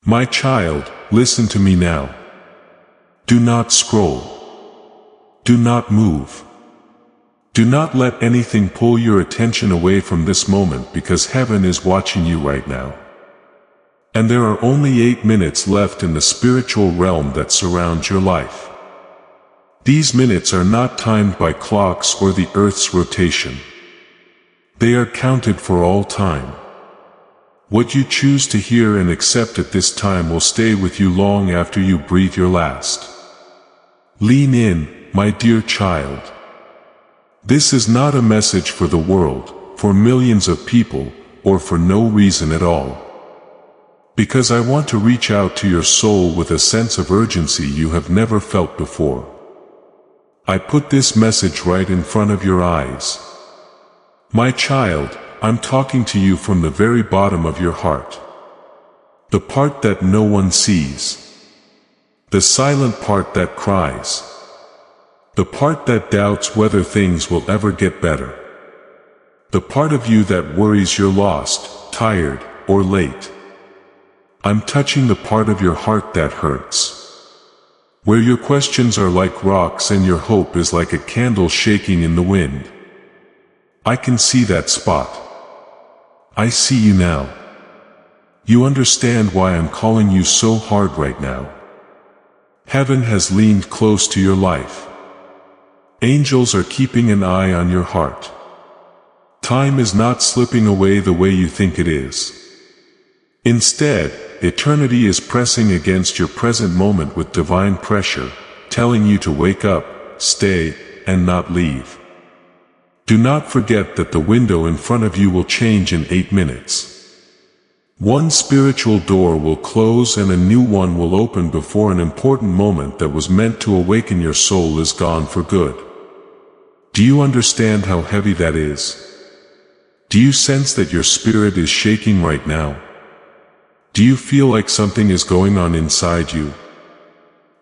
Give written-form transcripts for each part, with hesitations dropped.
My child, listen to me now. Do not scroll. Do not move. Do not let anything pull your attention away from this moment, because heaven is watching you right now. And there are only 8 minutes left in the spiritual realm that surrounds your life. These minutes are not timed by clocks or the earth's rotation. They are counted for all time. What you choose to hear and accept at this time will stay with you long after you breathe your last. Lean in, my dear child. This is not a message for the world, for millions of people, or for no reason at all. Because I want to reach out to your soul with a sense of urgency you have never felt before. I put this message right in front of your eyes. My child, I'm talking to you from the very bottom of your heart. The part that no one sees. The silent part that cries. The part that doubts whether things will ever get better. The part of you that worries you're lost, tired, or late. I'm touching the part of your heart that hurts. Where your questions are like rocks and your hope is like a candle shaking in the wind. I can see that spot. I see you now. You understand why I'm calling you so hard right now. Heaven has leaned close to your life. Angels are keeping an eye on your heart. Time is not slipping away the way you think it is. Instead, eternity is pressing against your present moment with divine pressure, telling you to wake up, stay, and not leave. Do not forget that the window in front of you will change in 8 minutes. One spiritual door will close and a new one will open before an important moment that was meant to awaken your soul is gone for good. Do you understand how heavy that is? Do you sense that your spirit is shaking right now? Do you feel like something is going on inside you?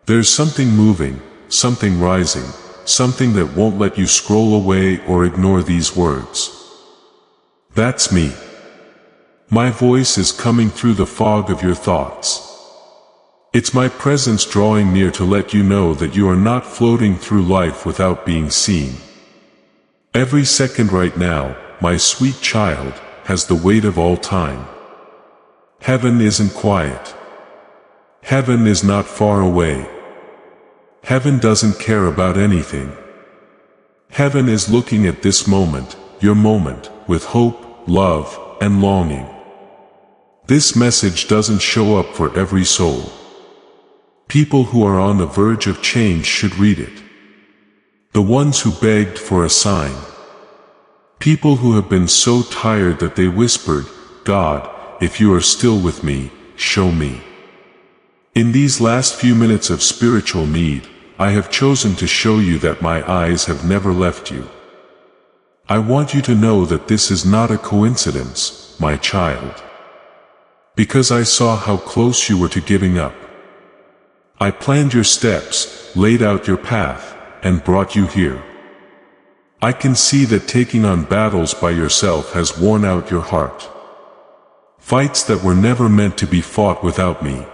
There's something moving, something rising, something that won't let you scroll away or ignore these words. That's me. My voice is coming through the fog of your thoughts. It's my presence drawing near to let you know that you are not floating through life without being seen. Every second right now, my sweet child, has the weight of all time. Heaven isn't quiet. Heaven is not far away. Heaven doesn't care about anything. Heaven is looking at this moment, your moment, with hope, love, and longing. This message doesn't show up for every soul. People who are on the verge of change should read it. The ones who begged for a sign. People who have been so tired that they whispered, God, if you are still with me, show me. In these last few minutes of spiritual need, I have chosen to show you that my eyes have never left you. I want you to know that this is not a coincidence, my child. Because I saw how close you were to giving up. I planned your steps, laid out your path, and brought you here. I can see that taking on battles by yourself has worn out your heart. Fights that were never meant to be fought without me.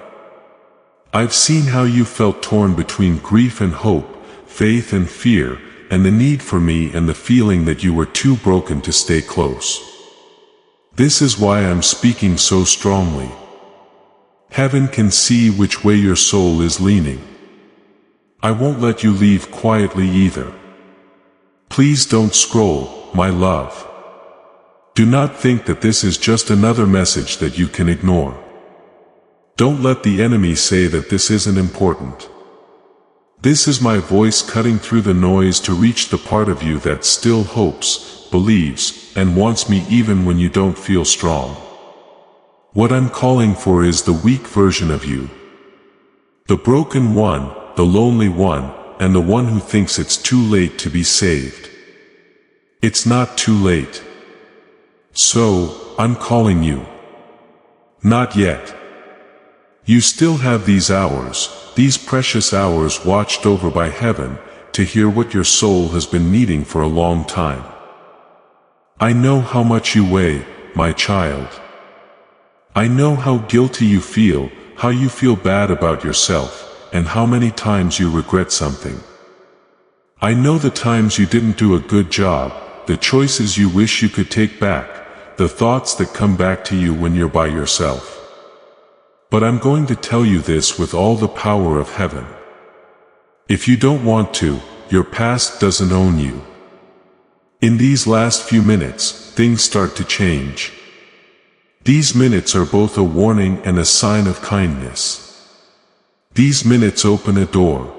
I've seen how you felt torn between grief and hope, faith and fear, and the need for me and the feeling that you were too broken to stay close. This is why I'm speaking so strongly. Heaven can see which way your soul is leaning. I won't let you leave quietly either. Please don't scroll, my love. Do not think that this is just another message that you can ignore. Don't let the enemy say that this isn't important. This is my voice cutting through the noise to reach the part of you that still hopes, believes, and wants me even when you don't feel strong. What I'm calling for is the weak version of you. The broken one, the lonely one, and the one who thinks it's too late to be saved. It's not too late. So, I'm calling you. Not yet. You still have these hours, these precious hours watched over by heaven, to hear what your soul has been needing for a long time. I know how much you weigh, my child. I know how guilty you feel, how you feel bad about yourself, and how many times you regret something. I know the times you didn't do a good job, the choices you wish you could take back, the thoughts that come back to you when you're by yourself. But I'm going to tell you this with all the power of heaven. If you don't want to, your past doesn't own you. In these last few minutes, things start to change. These minutes are both a warning and a sign of kindness. These minutes open a door.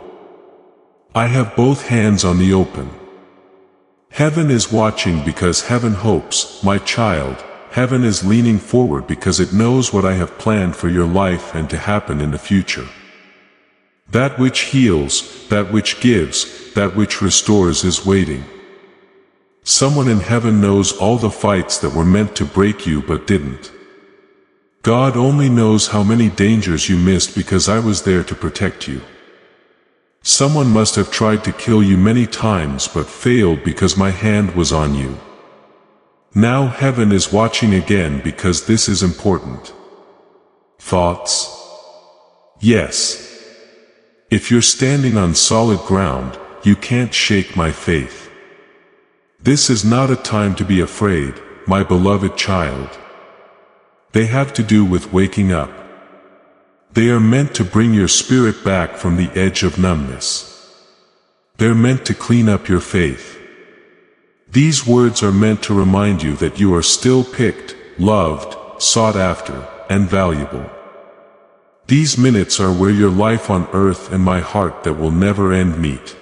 I have both hands on the open. Heaven is watching because heaven hopes, my child. Heaven is leaning forward because it knows what I have planned for your life and to happen in the future. That which heals, that which gives, that which restores is waiting. Someone in heaven knows all the fights that were meant to break you but didn't. God only knows how many dangers you missed because I was there to protect you. Someone must have tried to kill you many times but failed because my hand was on you. Now heaven is watching again because this is important. Thoughts? Yes. If you're standing on solid ground, you can't shake my faith. This is not a time to be afraid, my beloved child. They have to do with waking up. They are meant to bring your spirit back from the edge of numbness. They're meant to clean up your faith. These words are meant to remind you that you are still picked, loved, sought after, and valuable. These minutes are where your life on earth and my heart that will never end meet.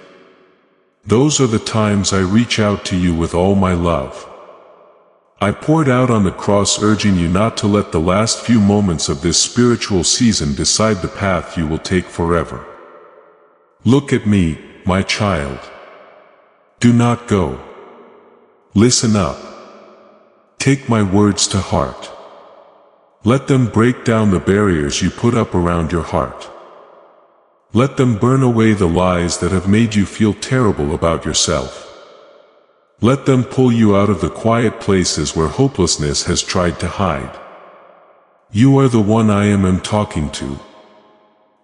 Those are the times I reach out to you with all my love. I poured out on the cross urging you not to let the last few moments of this spiritual season decide the path you will take forever. Look at me, my child. Do not go. Listen up. Take my words to heart. Let them break down the barriers you put up around your heart. Let them burn away the lies that have made you feel terrible about yourself. Let them pull you out of the quiet places where hopelessness has tried to hide. You are the one I am talking to.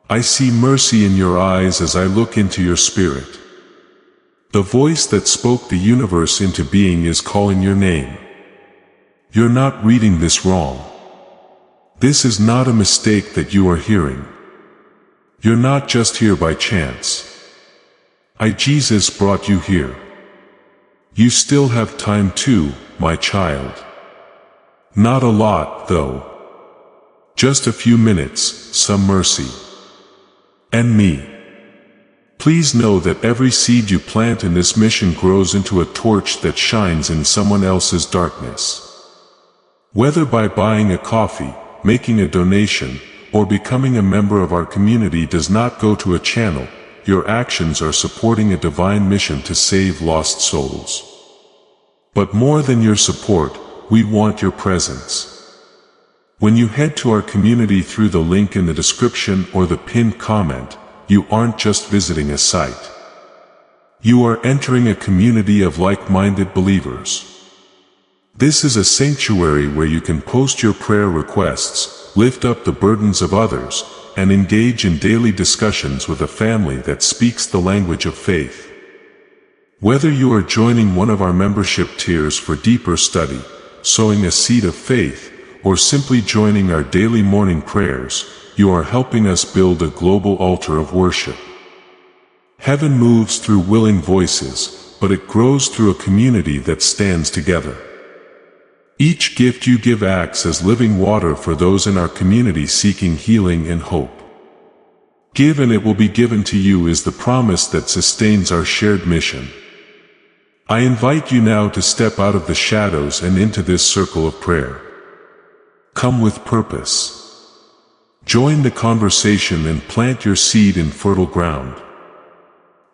I see mercy in your eyes as I look into your spirit. The voice that spoke the universe into being is calling your name. You're not reading this wrong. This is not a mistake that you are hearing. You're not just here by chance. Jesus brought you here. You still have time too, my child. Not a lot, though. Just a few minutes, some mercy. And me. Please know that every seed you plant in this mission grows into a torch that shines in someone else's darkness. Whether by buying a coffee, making a donation, or becoming a member of our community does not go to a channel, your actions are supporting a divine mission to save lost souls. But more than your support, we want your presence. When you head to our community through the link in the description or the pinned comment, you aren't just visiting a site. You are entering a community of like-minded believers. This is a sanctuary where you can post your prayer requests, lift up the burdens of others, and engage in daily discussions with a family that speaks the language of faith. Whether you are joining one of our membership tiers for deeper study, sowing a seed of faith, or simply joining our daily morning prayers, you are helping us build a global altar of worship. Heaven moves through willing voices, but it grows through a community that stands together. Each gift you give acts as living water for those in our community seeking healing and hope. Give and it will be given to you is the promise that sustains our shared mission. I invite you now to step out of the shadows and into this circle of prayer. Come with purpose. Join the conversation and plant your seed in fertile ground.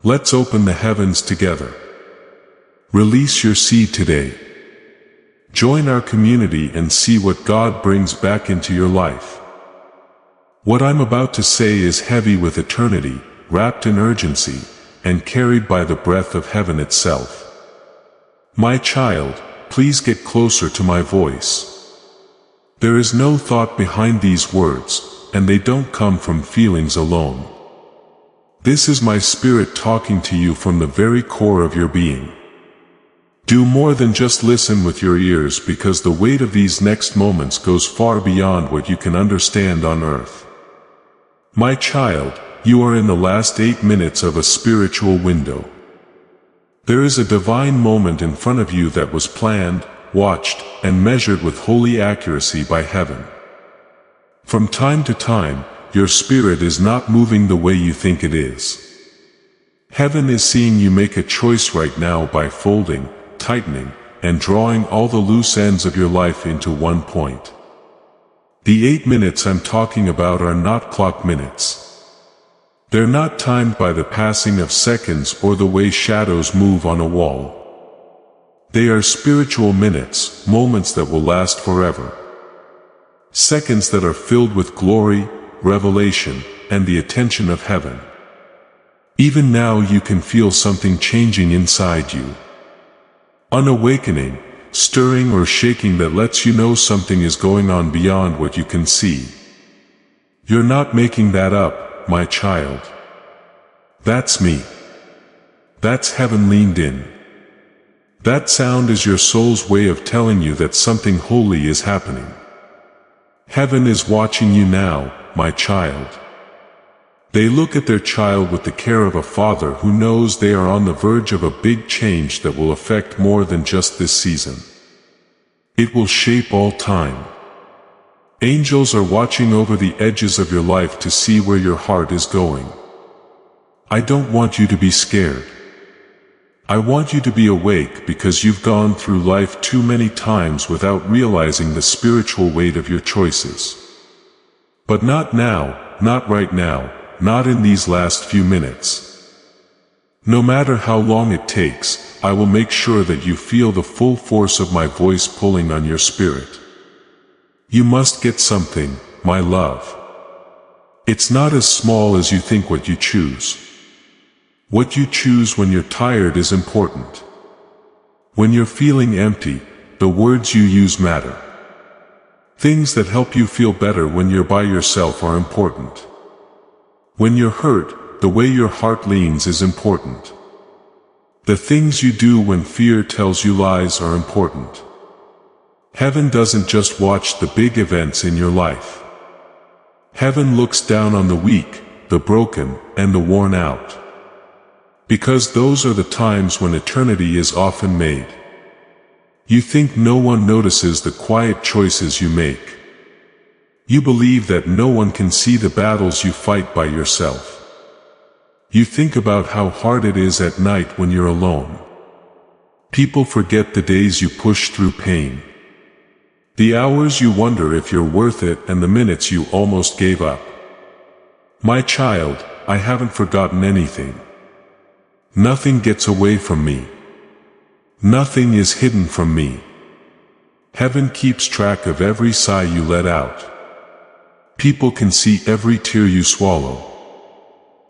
Let's open the heavens together. Release your seed today. Join our community and see what God brings back into your life. What I'm about to say is heavy with eternity, wrapped in urgency, and carried by the breath of heaven itself. My child, please get closer to my voice. There is no thought behind these words, and they don't come from feelings alone. This is my spirit talking to you from the very core of your being. Do more than just listen with your ears, because the weight of these next moments goes far beyond what you can understand on earth. My child, you are in the last 8 minutes of a spiritual window. There is a divine moment in front of you that was planned, watched, and measured with holy accuracy by heaven. From time to time, your spirit is not moving the way you think it is. Heaven is seeing you make a choice right now by folding, tightening, and drawing all the loose ends of your life into one point. The 8 minutes I'm talking about are not clock minutes. They're not timed by the passing of seconds or the way shadows move on a wall. They are spiritual minutes, moments that will last forever. Seconds that are filled with glory, revelation, and the attention of heaven. Even now you can feel something changing inside you. An awakening, stirring or shaking that lets you know something is going on beyond what you can see. You're not making that up, my child. That's me. That's heaven leaned in. That sound is your soul's way of telling you that something holy is happening. Heaven is watching you now, my child. They look at their child with the care of a father who knows they are on the verge of a big change that will affect more than just this season. It will shape all time. Angels are watching over the edges of your life to see where your heart is going. I don't want you to be scared. I want you to be awake, because you've gone through life too many times without realizing the spiritual weight of your choices. But not now, not right now, not in these last few minutes. No matter how long it takes, I will make sure that you feel the full force of my voice pulling on your spirit. You must get something, my love. It's not as small as you think what you choose. What you choose when you're tired is important. When you're feeling empty, the words you use matter. Things that help you feel better when you're by yourself are important. When you're hurt, the way your heart leans is important. The things you do when fear tells you lies are important. Heaven doesn't just watch the big events in your life. Heaven looks down on the weak, the broken, and the worn out. Because those are the times when eternity is often made. You think no one notices the quiet choices you make. You believe that no one can see the battles you fight by yourself. You think about how hard it is at night when you're alone. People forget the days you push through pain. The hours you wonder if you're worth it, and the minutes you almost gave up. My child, I haven't forgotten anything. Nothing gets away from me. Nothing is hidden from me. Heaven keeps track of every sigh you let out. People can see every tear you swallow.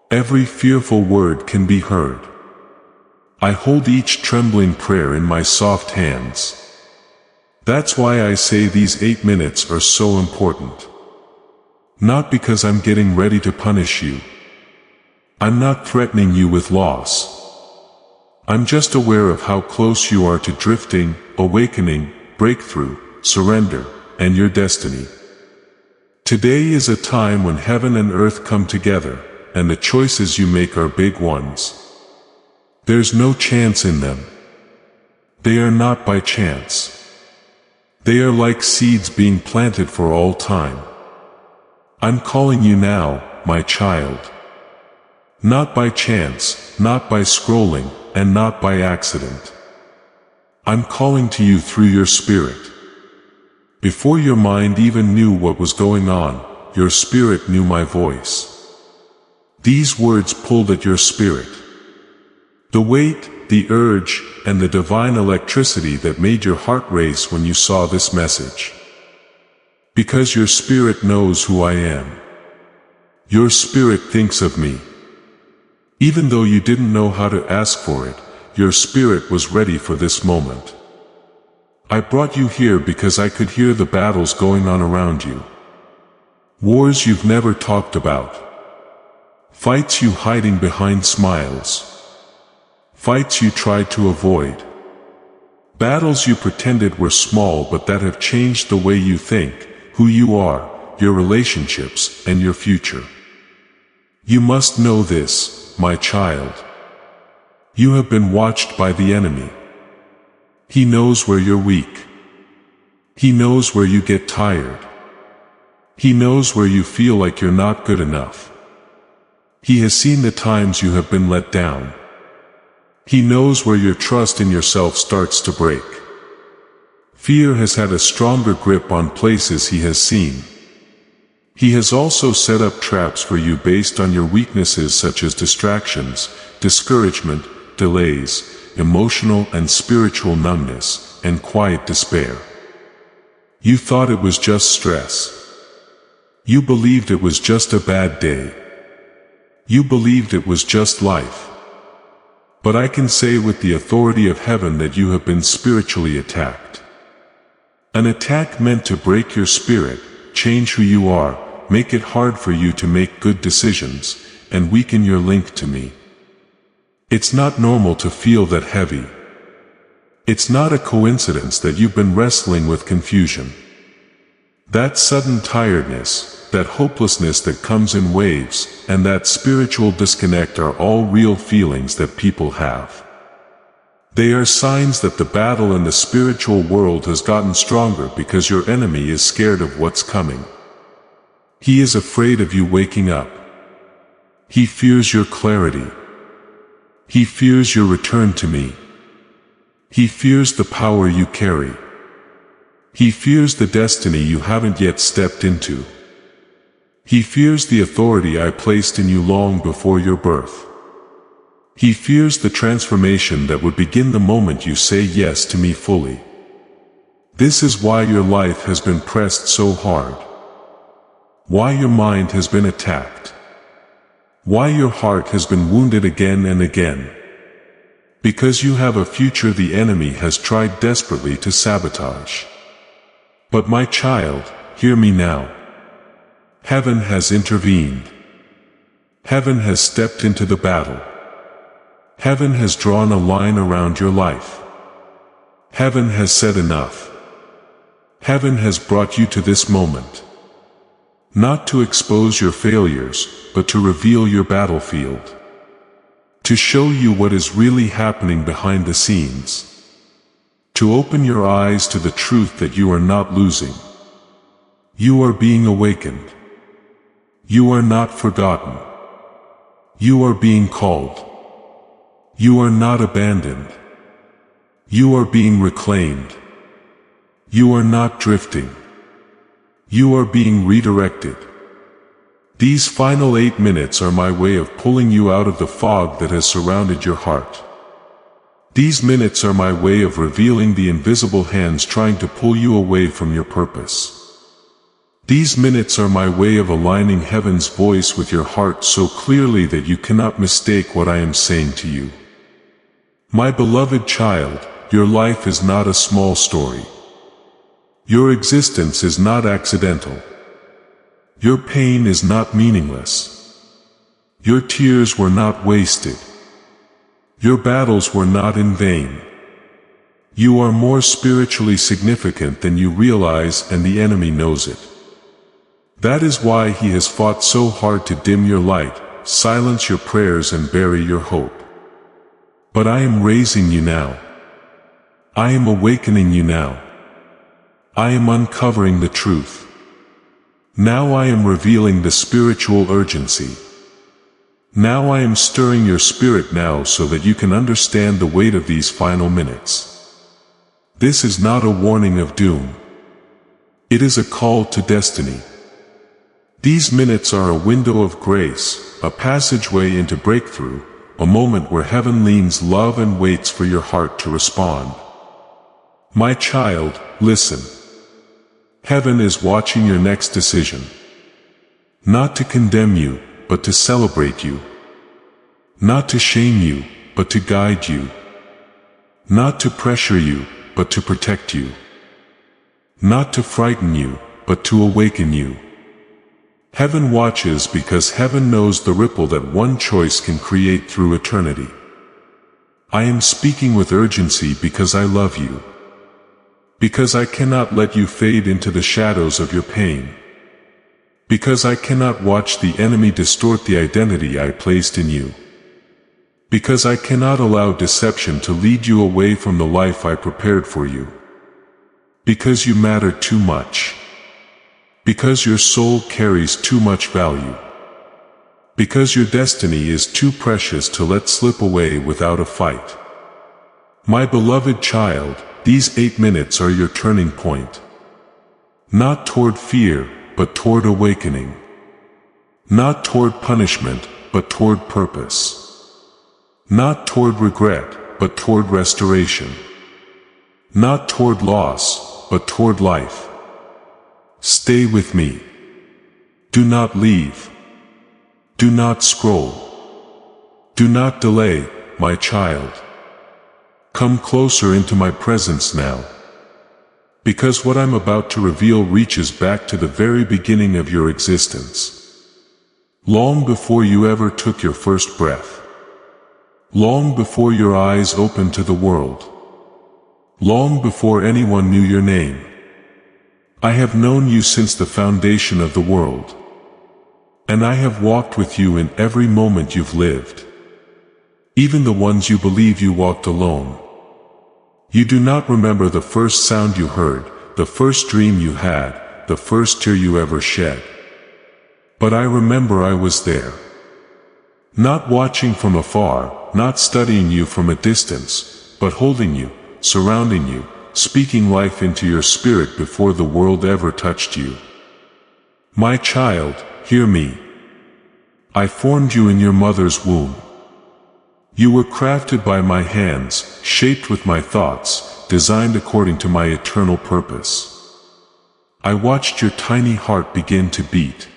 Every fearful word can be heard. I hold each trembling prayer in my soft hands. That's why I say these 8 minutes are so important. Not because I'm getting ready to punish you. I'm not threatening you with loss. I'm just aware of how close you are to drifting, awakening, breakthrough, surrender, and your destiny. Today is a time when heaven and earth come together, and the choices you make are big ones. There's no chance in them. They are not by chance. They are like seeds being planted for all time. I'm calling you now, my child. Not by chance, not by scrolling, and not by accident. I'm calling to you through your spirit. Before your mind even knew what was going on, your spirit knew my voice. These words pulled at your spirit. The weight, the urge, and the divine electricity that made your heart race when you saw this message. Because your spirit knows who I am. Your spirit thinks of me. Even though you didn't know how to ask for it, your spirit was ready for this moment. I brought you here because I could hear the battles going on around you. Wars you've never talked about. Fights you hiding behind smiles. Fights you tried to avoid. Battles you pretended were small but that have changed the way you think, who you are, your relationships, and your future. You must know this, my child. You have been watched by the enemy. He knows where you're weak. He knows where you get tired. He knows where you feel like you're not good enough. He has seen the times you have been let down. He knows where your trust in yourself starts to break. Fear has had a stronger grip on places he has seen. He has also set up traps for you based on your weaknesses such as distractions, discouragement, delays, emotional and spiritual numbness, and quiet despair. You thought it was just stress. You believed it was just a bad day. You believed it was just life. But I can say with the authority of heaven that you have been spiritually attacked. An attack meant to break your spirit, change who you are, make it hard for you to make good decisions, and weaken your link to me. It's not normal to feel that heavy. It's not a coincidence that you've been wrestling with confusion. That sudden tiredness, that hopelessness that comes in waves, and that spiritual disconnect are all real feelings that people have. They are signs that the battle in the spiritual world has gotten stronger because your enemy is scared of what's coming. He is afraid of you waking up. He fears your clarity. He fears your return to me. He fears the power you carry. He fears the destiny you haven't yet stepped into. He fears the authority I placed in you long before your birth. He fears the transformation that would begin the moment you say yes to me fully. This is why your life has been pressed so hard. Why your mind has been attacked. Why your heart has been wounded again and again. Because you have a future the enemy has tried desperately to sabotage. But my child, hear me now. Heaven has intervened. Heaven has stepped into the battle. Heaven has drawn a line around your life. Heaven has said enough. Heaven has brought you to this moment. Not to expose your failures, but to reveal your battlefield. To show you what is really happening behind the scenes. To open your eyes to the truth that you are not losing. You are being awakened. You are not forgotten. You are being called. You are not abandoned. You are being reclaimed. You are not drifting. You are being redirected. These final 8 minutes are my way of pulling you out of the fog that has surrounded your heart. These minutes are my way of revealing the invisible hands trying to pull you away from your purpose. These minutes are my way of aligning heaven's voice with your heart so clearly that you cannot mistake what I am saying to you. My beloved child, your life is not a small story. Your existence is not accidental. Your pain is not meaningless. Your tears were not wasted. Your battles were not in vain. You are more spiritually significant than you realize, and the enemy knows it. That is why he has fought so hard to dim your light, silence your prayers and bury your hope. But I am raising you now. I am awakening you now. I am uncovering the truth. Now I am revealing the spiritual urgency. Now I am stirring your spirit now so that you can understand the weight of these final minutes. This is not a warning of doom. It is a call to destiny. These minutes are a window of grace, a passageway into breakthrough, a moment where heaven leans love and waits for your heart to respond. My child, listen. Heaven is watching your next decision. Not to condemn you, but to celebrate you. Not to shame you, but to guide you. Not to pressure you, but to protect you. Not to frighten you, but to awaken you. Heaven watches because heaven knows the ripple that one choice can create through eternity. I am speaking with urgency because I love you. Because I cannot let you fade into the shadows of your pain. Because I cannot watch the enemy distort the identity I placed in you. Because I cannot allow deception to lead you away from the life I prepared for you. Because you matter too much. Because your soul carries too much value. Because your destiny is too precious to let slip away without a fight. My beloved child, these 8 minutes are your turning point. Not toward fear, but toward awakening. Not toward punishment, but toward purpose. Not toward regret, but toward restoration. Not toward loss, but toward life. Stay with me. Do not leave. Do not scroll. Do not delay, my child. Come closer into my presence now. Because what I'm about to reveal reaches back to the very beginning of your existence. Long before you ever took your first breath. Long before your eyes opened to the world. Long before anyone knew your name. I have known you since the foundation of the world. And I have walked with you in every moment you've lived. Even the ones you believe you walked alone. You do not remember the first sound you heard, the first dream you had, the first tear you ever shed. But I remember I was there. Not watching from afar, not studying you from a distance, but holding you, surrounding you, speaking life into your spirit before the world ever touched you. My child, hear me. I formed you in your mother's womb. You were crafted by my hands, shaped with my thoughts, designed according to my eternal purpose. I watched your tiny heart begin to beat.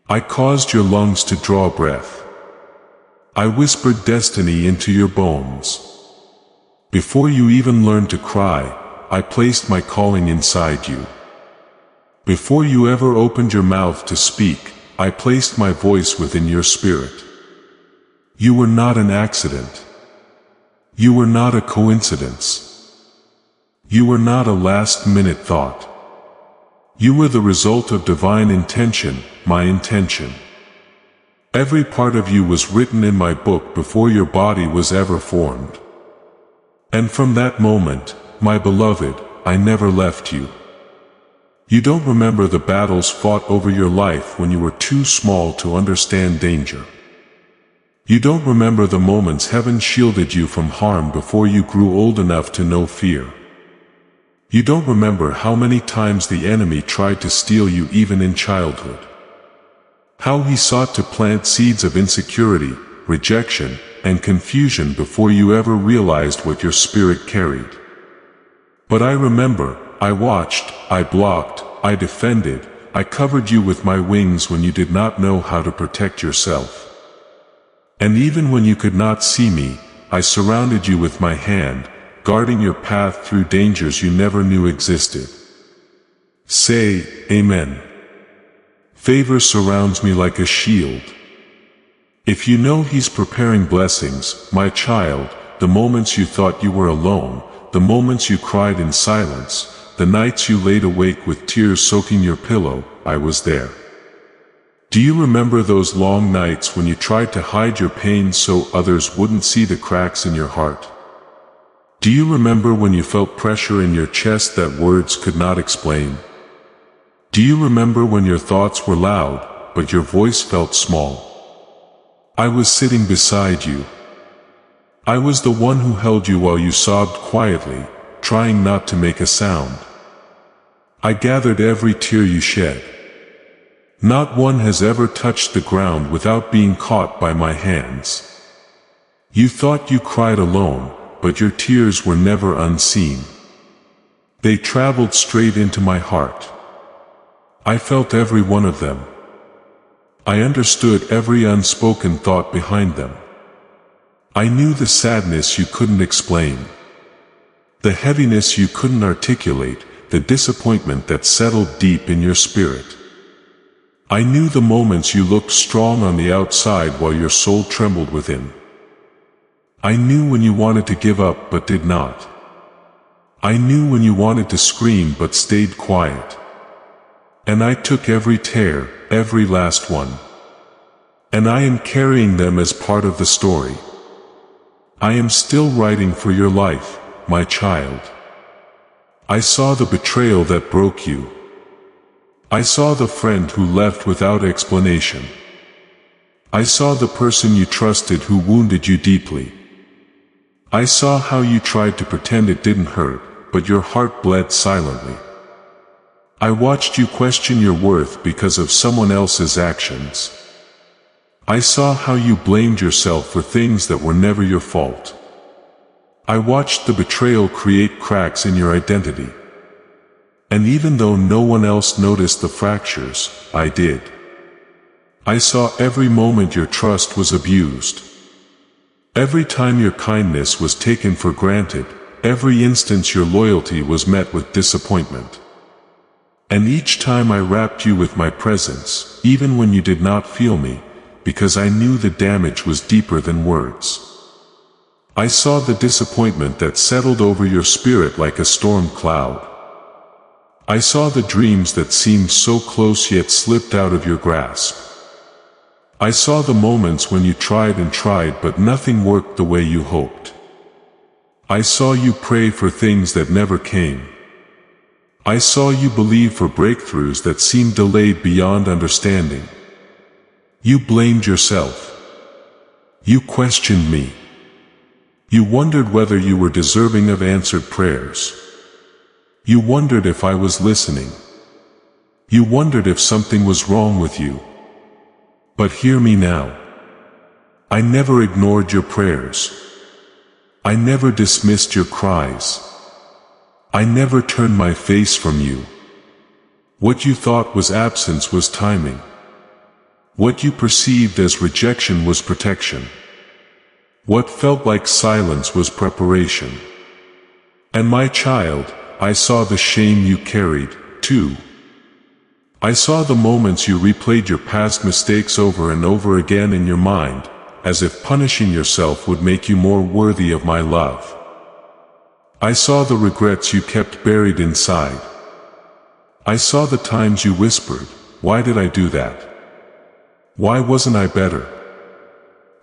I caused your lungs to draw breath. I whispered destiny into your bones. Before you even learned to cry, I placed my calling inside you. Before you ever opened your mouth to speak, I placed my voice within your spirit. You were not an accident. You were not a coincidence. You were not a last-minute thought. You were the result of divine intention, my intention. Every part of you was written in my book before your body was ever formed. And from that moment, my beloved, I never left you. You don't remember the battles fought over your life when you were too small to understand danger. You don't remember the moments heaven shielded you from harm before you grew old enough to know fear. You don't remember how many times the enemy tried to steal you even in childhood. How he sought to plant seeds of insecurity, rejection, and confusion before you ever realized what your spirit carried. But I remember, I watched, I blocked, I defended, I covered you with my wings when you did not know how to protect yourself. And even when you could not see me, I surrounded you with my hand, guarding your path through dangers you never knew existed. Say, Amen. Favor surrounds me like a shield. If you know He's preparing blessings, my child, the moments you thought you were alone, the moments you cried in silence, the nights you laid awake with tears soaking your pillow, I was there. Do you remember those long nights when you tried to hide your pain so others wouldn't see the cracks in your heart? Do you remember when you felt pressure in your chest that words could not explain? Do you remember when your thoughts were loud, but your voice felt small? I was sitting beside you. I was the one who held you while you sobbed quietly, trying not to make a sound. I gathered every tear you shed. Not one has ever touched the ground without being caught by my hands. You thought you cried alone, but your tears were never unseen. They traveled straight into my heart. I felt every one of them. I understood every unspoken thought behind them. I knew the sadness you couldn't explain. The heaviness you couldn't articulate, the disappointment that settled deep in your spirit. I knew the moments you looked strong on the outside while your soul trembled within. I knew when you wanted to give up but did not. I knew when you wanted to scream but stayed quiet. And I took every tear, every last one. And I am carrying them as part of the story. I am still writing for your life, my child. I saw the betrayal that broke you. I saw the friend who left without explanation. I saw the person you trusted who wounded you deeply. I saw how you tried to pretend it didn't hurt, but your heart bled silently. I watched you question your worth because of someone else's actions. I saw how you blamed yourself for things that were never your fault. I watched the betrayal create cracks in your identity. And even though no one else noticed the fractures, I did. I saw every moment your trust was abused. Every time your kindness was taken for granted, every instance your loyalty was met with disappointment. And each time I wrapped you with my presence, even when you did not feel me, because I knew the damage was deeper than words. I saw the disappointment that settled over your spirit like a storm cloud. I saw the dreams that seemed so close yet slipped out of your grasp. I saw the moments when you tried and tried but nothing worked the way you hoped. I saw you pray for things that never came. I saw you believe for breakthroughs that seemed delayed beyond understanding. You blamed yourself. You questioned me. You wondered whether you were deserving of answered prayers. You wondered if I was listening. You wondered if something was wrong with you. But hear me now. I never ignored your prayers. I never dismissed your cries. I never turned my face from you. What you thought was absence was timing. What you perceived as rejection was protection. What felt like silence was preparation. And my child, I saw the shame you carried, too. I saw the moments you replayed your past mistakes over and over again in your mind, as if punishing yourself would make you more worthy of my love. I saw the regrets you kept buried inside. I saw the times you whispered, "Why did I do that? Why wasn't I better?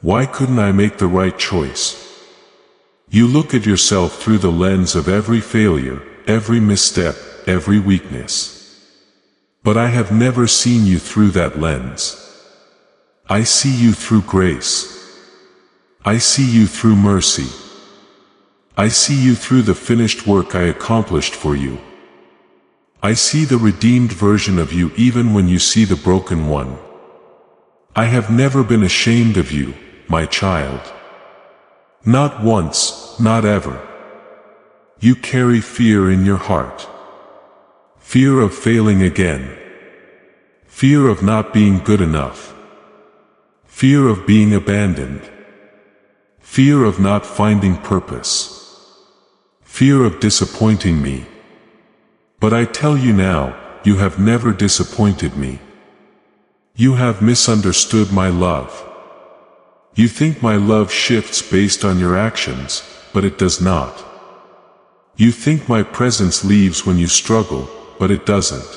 Why couldn't I make the right choice?" You look at yourself through the lens of every failure, every misstep, every weakness. But I have never seen you through that lens. I see you through grace. I see you through mercy. I see you through the finished work I accomplished for you. I see the redeemed version of you even when you see the broken one. I have never been ashamed of you, my child. Not once, not ever. You carry fear in your heart. Fear of failing again. Fear of not being good enough. Fear of being abandoned. Fear of not finding purpose. Fear of disappointing me. But I tell you now, you have never disappointed me. You have misunderstood my love. You think my love shifts based on your actions, but it does not. You think my presence leaves when you struggle, but it doesn't.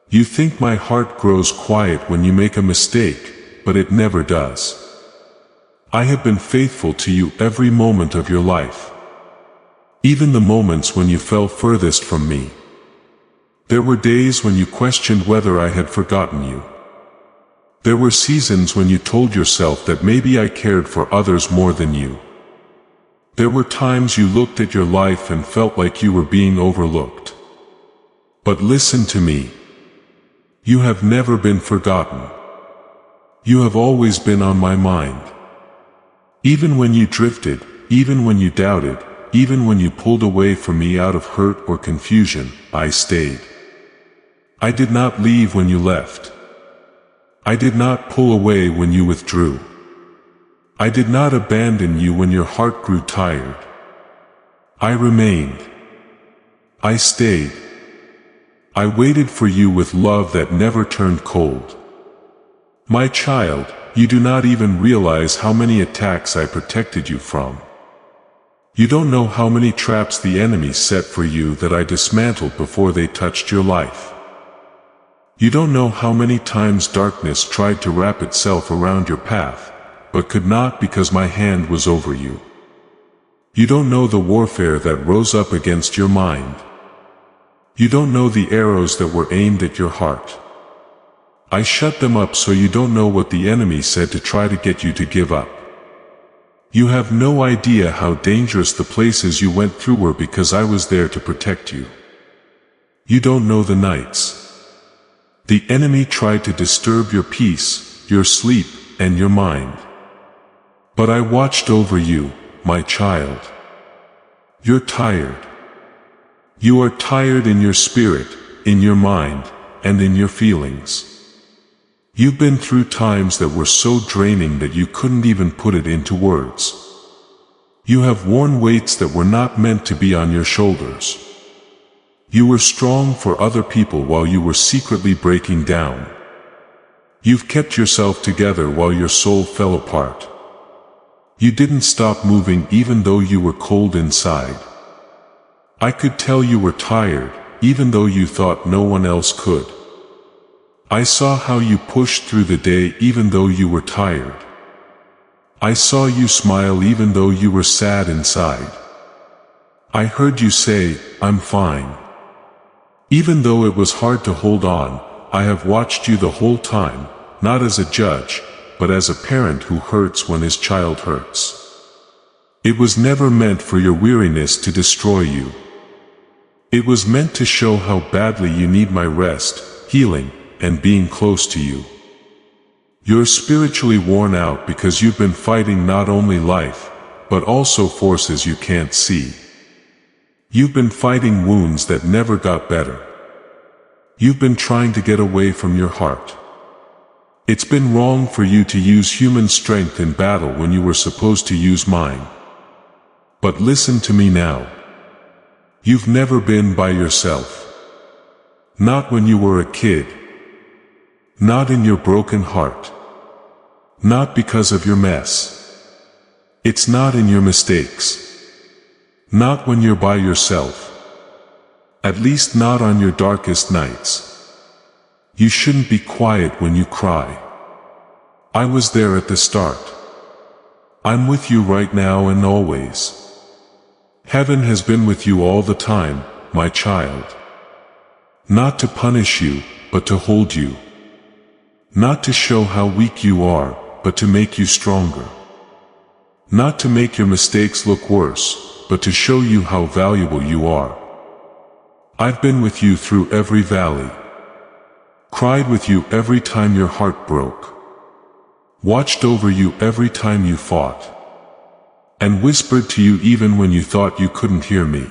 You think my heart grows quiet when you make a mistake, but it never does. I have been faithful to you every moment of your life. Even the moments when you fell furthest from me. There were days when you questioned whether I had forgotten you. There were seasons when you told yourself that maybe I cared for others more than you. There were times you looked at your life and felt like you were being overlooked. But listen to me. You have never been forgotten. You have always been on my mind. Even when you drifted, even when you doubted, even when you pulled away from me out of hurt or confusion, I stayed. I did not leave when you left. I did not pull away when you withdrew. I did not abandon you when your heart grew tired. I remained. I stayed. I waited for you with love that never turned cold. My child, you do not even realize how many attacks I protected you from. You don't know how many traps the enemy set for you that I dismantled before they touched your life. You don't know how many times darkness tried to wrap itself around your path, but could not because my hand was over you. You don't know the warfare that rose up against your mind. You don't know the arrows that were aimed at your heart. I shut them up so you don't know what the enemy said to try to get you to give up. You have no idea how dangerous the places you went through were because I was there to protect you. You don't know the nights. The enemy tried to disturb your peace, your sleep, and your mind. But I watched over you, my child. You're tired. You are tired in your spirit, in your mind, and in your feelings. You've been through times that were so draining that you couldn't even put it into words. You have worn weights that were not meant to be on your shoulders. You were strong for other people while you were secretly breaking down. You've kept yourself together while your soul fell apart. You didn't stop moving even though you were cold inside. I could tell you were tired, even though you thought no one else could. I saw how you pushed through the day even though you were tired. I saw you smile even though you were sad inside. I heard you say, "I'm fine." Even though it was hard to hold on, I have watched you the whole time, not as a judge, but as a parent who hurts when his child hurts. It was never meant for your weariness to destroy you. It was meant to show how badly you need my rest, healing, and being close to you. You're spiritually worn out because you've been fighting not only life, but also forces you can't see. You've been fighting wounds that never got better. You've been trying to get away from your heart. It's been wrong for you to use human strength in battle when you were supposed to use mine. But listen to me now. You've never been by yourself. Not when you were a kid. Not in your broken heart. Not because of your mess. It's not in your mistakes. Not when you're by yourself. At least not on your darkest nights. You shouldn't be quiet when you cry. I was there at the start. I'm with you right now and always. Heaven has been with you all the time, my child. Not to punish you, but to hold you. Not to show how weak you are, but to make you stronger. Not to make your mistakes look worse, but to show you how valuable you are. I've been with you through every valley. Cried with you every time your heart broke. Watched over you every time you fought. And whispered to you even when you thought you couldn't hear me.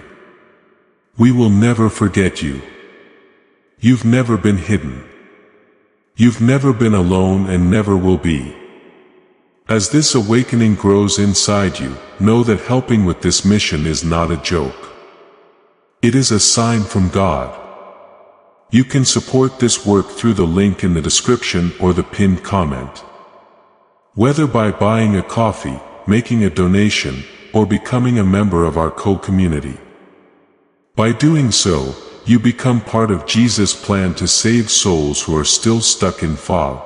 We will never forget you. You've never been hidden. You've never been alone and never will be. As this awakening grows inside you, know that helping with this mission is not a joke. It is a sign from God. You can support this work through the link in the description or the pinned comment. Whether by buying a coffee, making a donation, or becoming a member of our co-community. By doing so, you become part of Jesus' plan to save souls who are still stuck in fog.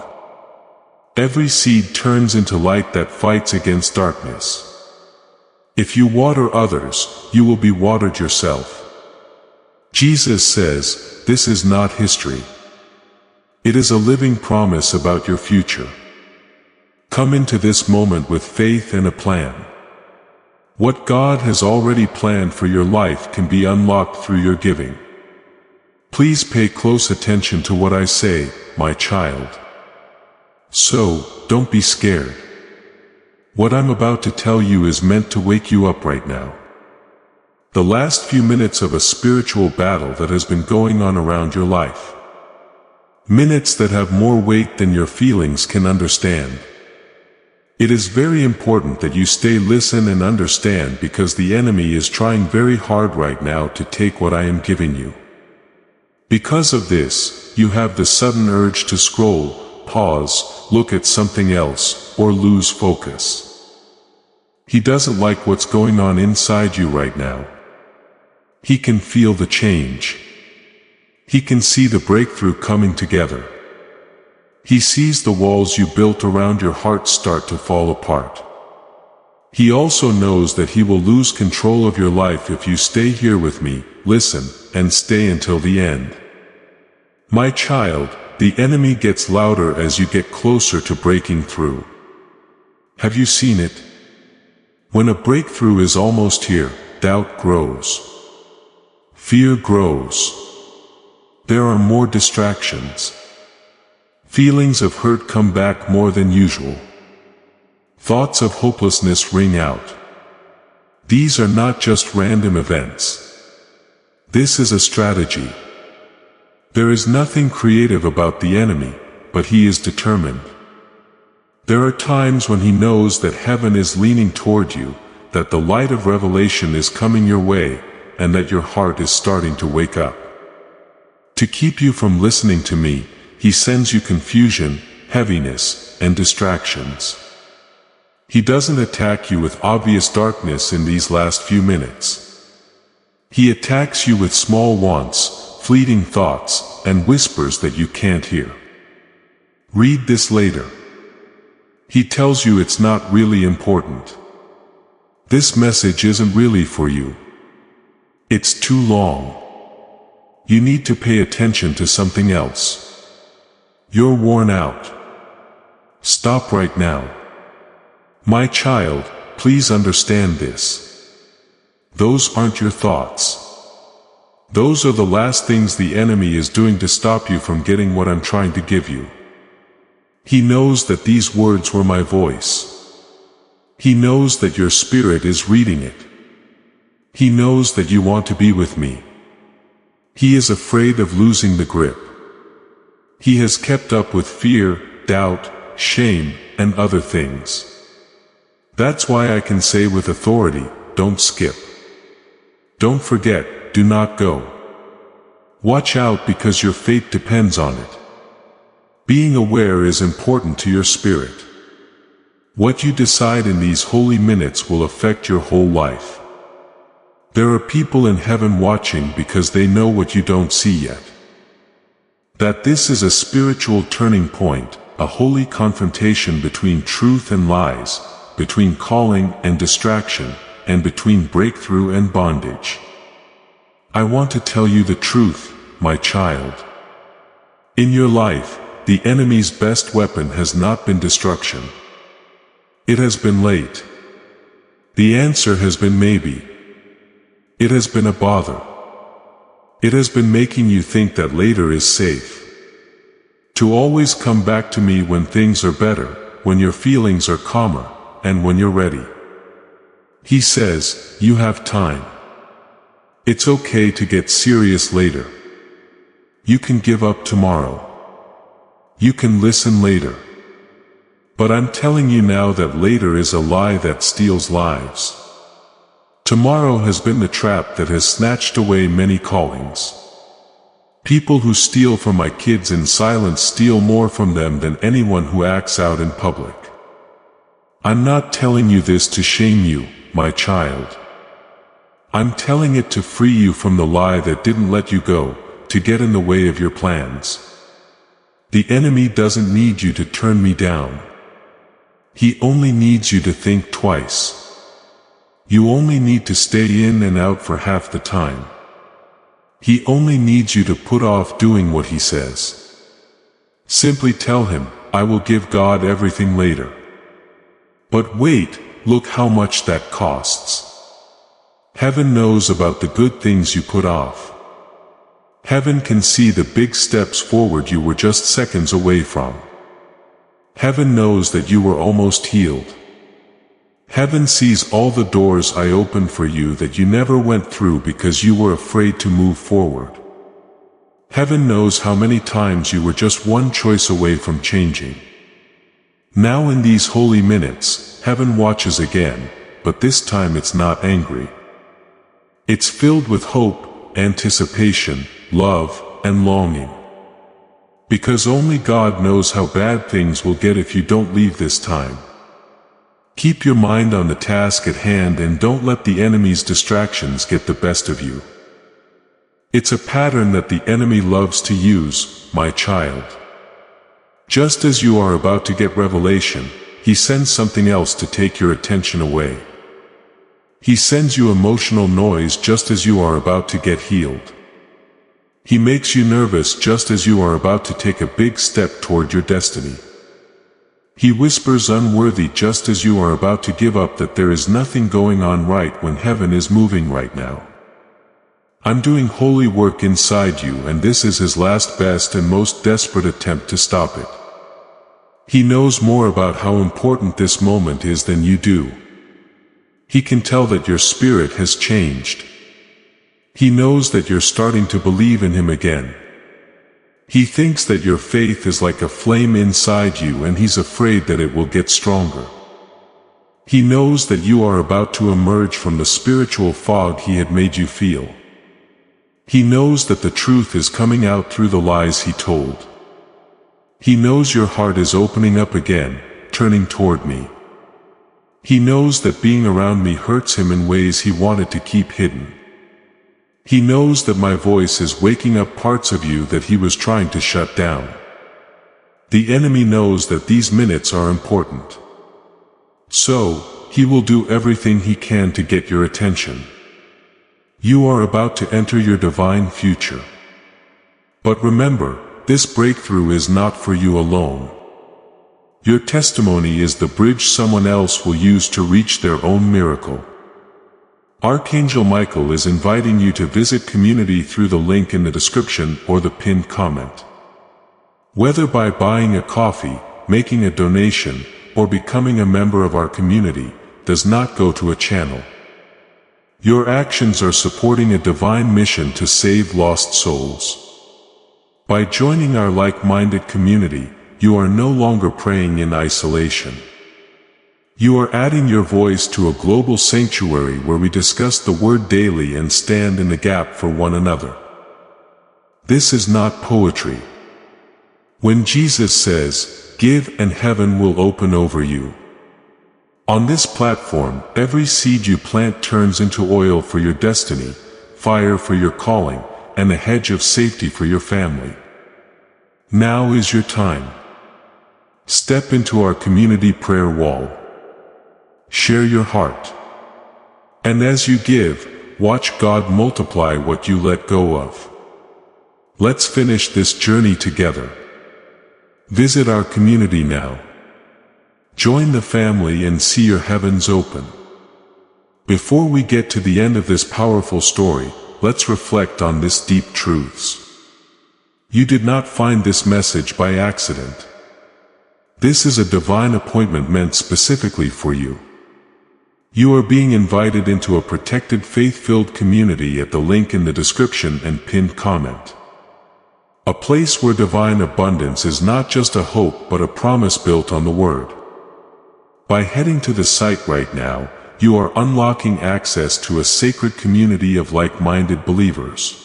Every seed turns into light that fights against darkness. If you water others, you will be watered yourself. Jesus says, this is not history. It is a living promise about your future. Come into this moment with faith and a plan. What God has already planned for your life can be unlocked through your giving. Please pay close attention to what I say, my child. So, don't be scared. What I'm about to tell you is meant to wake you up right now. The last few minutes of a spiritual battle that has been going on around your life. Minutes that have more weight than your feelings can understand. It is very important that you stay listen and understand because the enemy is trying very hard right now to take what I am giving you. Because of this, you have the sudden urge to scroll, pause, look at something else, or lose focus. He doesn't like what's going on inside you right now. He can feel the change. He can see the breakthrough coming together. He sees the walls you built around your heart start to fall apart. He also knows that he will lose control of your life if you stay here with me, listen, and stay until the end. My child, the enemy gets louder as you get closer to breaking through. Have you seen it? When a breakthrough is almost here, doubt grows. Fear grows. There are more distractions. Feelings of hurt come back more than usual. Thoughts of hopelessness ring out. These are not just random events. This is a strategy. There is nothing creative about the enemy, but he is determined. There are times when he knows that heaven is leaning toward you, that the light of revelation is coming your way, and that your heart is starting to wake up. To keep you from listening to me, he sends you confusion, heaviness, and distractions. He doesn't attack you with obvious darkness in these last few minutes. He attacks you with small wants, fleeting thoughts, and whispers that you can't hear. Read this later. He tells you it's not really important. This message isn't really for you. It's too long. You need to pay attention to something else. You're worn out. Stop right now. My child, please understand this. Those aren't your thoughts. Those are the last things the enemy is doing to stop you from getting what I'm trying to give you. He knows that these words were my voice. He knows that your spirit is reading it. He knows that you want to be with me. He is afraid of losing the grip. He has kept up with fear, doubt, shame, and other things. That's why I can say with authority, don't skip. Don't forget, do not go. Watch out because your fate depends on it. Being aware is important to your spirit. What you decide in these holy minutes will affect your whole life. There are people in heaven watching because they know what you don't see yet. That this is a spiritual turning point, a holy confrontation between truth and lies, between calling and distraction, and between breakthrough and bondage. I want to tell you the truth, my child. In your life, the enemy's best weapon has not been destruction. It has been late. The answer has been maybe. It has been a bother. It has been making you think that later is safe. To always come back to me when things are better, when your feelings are calmer, and when you're ready. He says, you have time. It's okay to get serious later. You can give up tomorrow. You can listen later. But I'm telling you now that later is a lie that steals lives. Tomorrow has been the trap that has snatched away many callings. People who steal from my kids in silence steal more from them than anyone who acts out in public. I'm not telling you this to shame you, my child. I'm telling it to free you from the lie that didn't let you go, to get in the way of your plans. The enemy doesn't need you to turn me down. He only needs you to think twice. You only need to stay in and out for half the time. He only needs you to put off doing what he says. Simply tell him, I will give God everything later. But wait, look how much that costs. Heaven knows about the good things you put off. Heaven can see the big steps forward you were just seconds away from. Heaven knows that you were almost healed. Heaven sees all the doors I opened for you that you never went through because you were afraid to move forward. Heaven knows how many times you were just one choice away from changing. Now in these holy minutes, heaven watches again, but this time it's not angry. It's filled with hope, anticipation, love, and longing. Because only God knows how bad things will get if you don't leave this time. Keep your mind on the task at hand and don't let the enemy's distractions get the best of you. It's a pattern that the enemy loves to use, my child. Just as you are about to get revelation, he sends something else to take your attention away. He sends you emotional noise just as you are about to get healed. He makes you nervous just as you are about to take a big step toward your destiny. He whispers unworthy just as you are about to give up that there is nothing going on right when heaven is moving right now. I'm doing holy work inside you, and this is his last best and most desperate attempt to stop it. He knows more about how important this moment is than you do. He can tell that your spirit has changed. He knows that you're starting to believe in him again. He thinks that your faith is like a flame inside you, and he's afraid that it will get stronger. He knows that you are about to emerge from the spiritual fog he had made you feel. He knows that the truth is coming out through the lies he told. He knows your heart is opening up again, turning toward me. He knows that being around me hurts him in ways he wanted to keep hidden. He knows that my voice is waking up parts of you that he was trying to shut down. The enemy knows that these minutes are important. So, he will do everything he can to get your attention. You are about to enter your divine future. But remember, this breakthrough is not for you alone. Your testimony is the bridge someone else will use to reach their own miracle. Archangel Michael is inviting you to visit community through the link in the description or the pinned comment. Whether by buying a coffee, making a donation, or becoming a member of our community, does not go to a channel. Your actions are supporting a divine mission to save lost souls. By joining our like-minded community, you are no longer praying in isolation. You are adding your voice to a global sanctuary where we discuss the Word daily and stand in the gap for one another. This is not poetry. When Jesus says, "Give and heaven will open over you." On this platform, every seed you plant turns into oil for your destiny, fire for your calling, and a hedge of safety for your family. Now is your time. Step into our community prayer wall. Share your heart. And as you give, watch God multiply what you let go of. Let's finish this journey together. Visit our community now. Join the family and see your heavens open. Before we get to the end of this powerful story, let's reflect on these deep truths. You did not find this message by accident. This is a divine appointment meant specifically for you. You are being invited into a protected faith-filled community at the link in the description and pinned comment. A place where divine abundance is not just a hope but a promise built on the Word. By heading to the site right now, you are unlocking access to a sacred community of like-minded believers.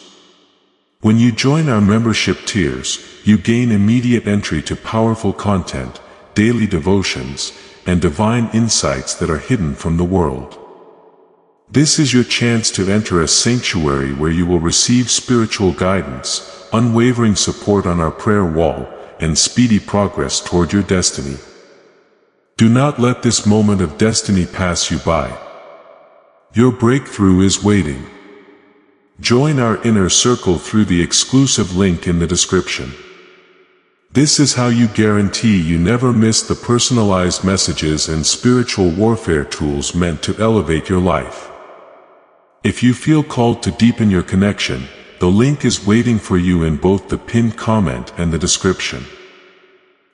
When you join our membership tiers, you gain immediate entry to powerful content, daily devotions, and divine insights that are hidden from the world. This is your chance to enter a sanctuary where you will receive spiritual guidance, unwavering support on our prayer wall, and speedy progress toward your destiny. Do not let this moment of destiny pass you by. Your breakthrough is waiting. Join our inner circle through the exclusive link in the description. This is how you guarantee you never miss the personalized messages and spiritual warfare tools meant to elevate your life. If you feel called to deepen your connection, the link is waiting for you in both the pinned comment and the description.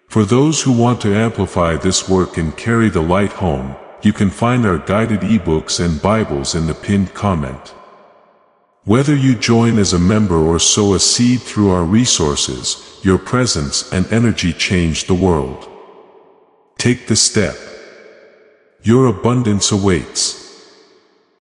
For those who want to amplify this work and carry the light home, you can find our guided ebooks and Bibles in the pinned comment. Whether you join as a member or sow a seed through our resources, your presence and energy change the world. Take the step. Your abundance awaits.